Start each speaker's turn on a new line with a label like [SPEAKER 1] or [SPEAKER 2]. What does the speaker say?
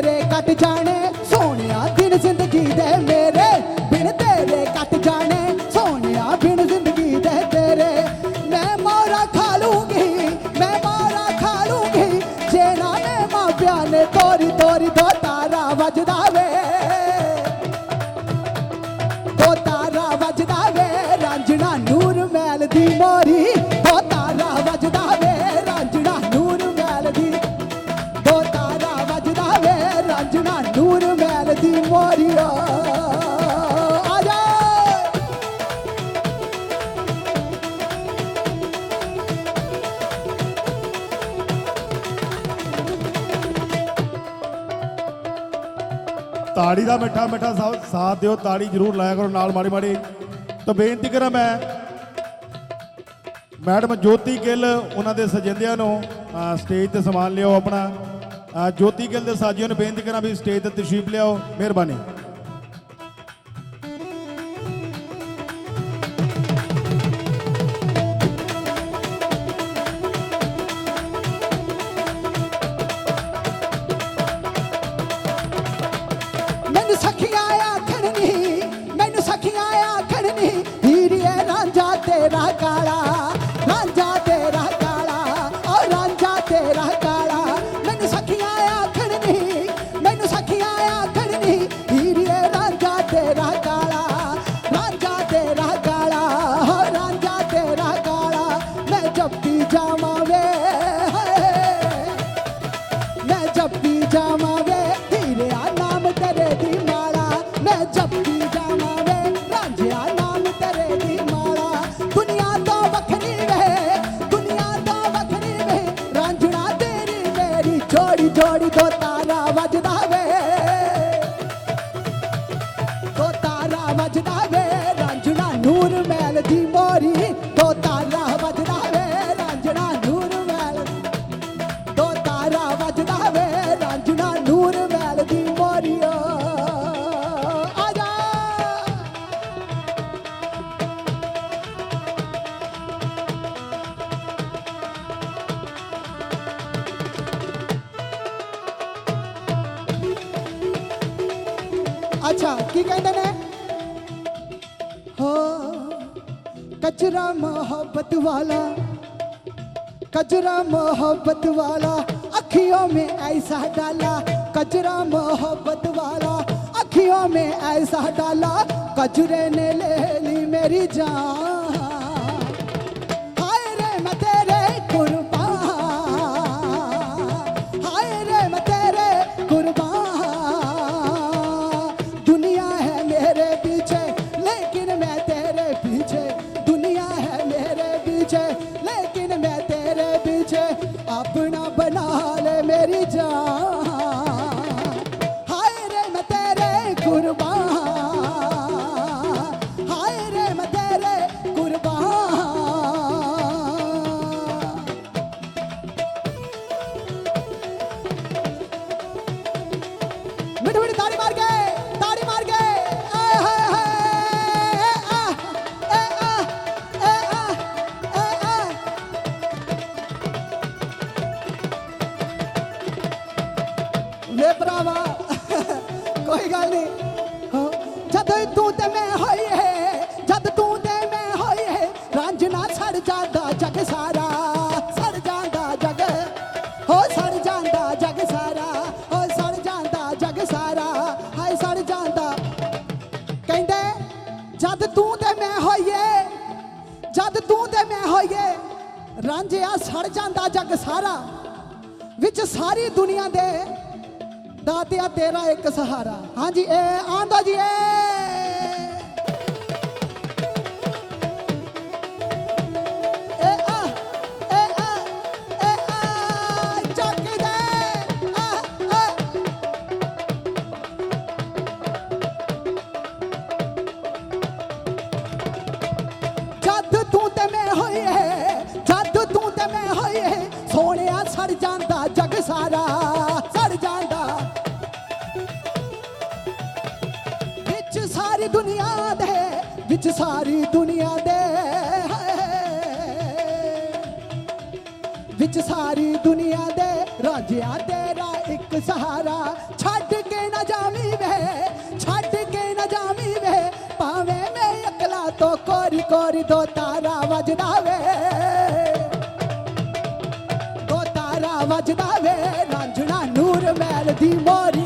[SPEAKER 1] तेरे कट जाने सोनिया दिन जिंदगी दे मेरे, बिन तेरे कट जाने सोनिया बिन जिंदगी दे तेरे। मैं मारा खा लूंगी, मैं मारा खा लूंगी, जेना ने मां प्या ने तोरी तोरी दो तारा वजदा वे, दो तारा वजदा वे रांझना नूर महल दी मोरी, दो तारा वजदा वे रांझना नूर महल दी, दो तारा वजदा वे रांझना नूर महल दी मोरी। आजा
[SPEAKER 2] ताड़ी का मिठा मिठा साथ दियो, ताड़ी जरूर लाया करो नाल माड़ी माड़ी। तो बेनती करा मैं मैडम ज्योति गिल उन्होंने सजिंदिया स्टेज ते समान लियाओ अपना। ज्योति गिल के साजियों ने बेनती करा भी स्टेज ते तशरीफ लियाओ, मेहरबानी।
[SPEAKER 1] मैनू सखिया आखन नी, मैनू सखिया आखन नी, हीरिए रांझा तेरा काला, रांझा तेरा काला, ओ रांझा तेरा काला। मैनू सखिया आखन नी, मैनू सखिया आखन नी, हीरिए रांझा तेरा काला, रांझा तेरा काला, ओ रांझा तेरा काला। मैं जब भी जावा वे, मैं जब भी जावा वे, हीरे नाम तेरे दी माला, मैं जब भी जावा वे, रांझिया नाम तेरे दी माला। दुनिया तो वखरी वे, दुनिया तो वखरी वे, रांझना तेरी मेरी जोड़ी जोड़ी दो तारा वजदा वे, दो तारा वजदा वे रांझना नूर महल दी मोरी, दो तारा वजदा वे रांझना नूर महल, दो तारा वजदा वे रांझना नूर महल दी मोरी। आजा अच्छा की कहते ने हो कचरा मोहब्बत वाला, कचरा मोहब्बत वाला अखियों में ऐसा डाला, कचरा मोहब्बत वाला अखियों में ऐसा डाला, कचरे ने ले ली मेरी जान। हाय रे मैं तेरे कुर्बान, हाय रे मैं तेरे कुर्बान। दुनिया है मेरे पीछे लेकिन मैं तेरे पीछे, दुनिया है मेरे पीछे लेकिन मैं तेरे पीछे, अपना बना ले मेरी जान। हाय रे मैं तेरे कुर्बान, हाय रे मैं तेरे कुर्बान। मिठी मिठी ताड़ी मार के, ताड़ी मार के, आय हाय हाय, आ ए आ ए आ ए आ। वे भरावा कोई गल नहीं, जद तू ते मैं होई है, जद तू ते मैं होई है, रांझना सड़ जांदा जग सारा, सड़ जांदा जग, हो सड़ जांदा जग सारा, हो सड़ जांदा जग सारा, हाय सड़ जांदा। कहंदे जद तू ते मैं होईए, जद तू ते मैं होईए, रांझिया सड़ जांदा जग सारा, विच सारी दुनिया दे दातिया तेरा एक सहारा। हाँ जी ए आंदा जी ए ए आ ए आ ए आ जग दे आ आ। जद तू ते मैं होई है, जद तू ते मैं होई है, सोनिया सड़ जांदा जग सारा, सड़ जांदा विच सारी दुनिया दे, विच सारी दुनिया दे, विच सारी दुनिया दे, राजिया तेरा एक सहारा, छड़ कोरी दो तारा वजदा वे, दो तारा वजदा वे, रांझना नूर महल दी मोरी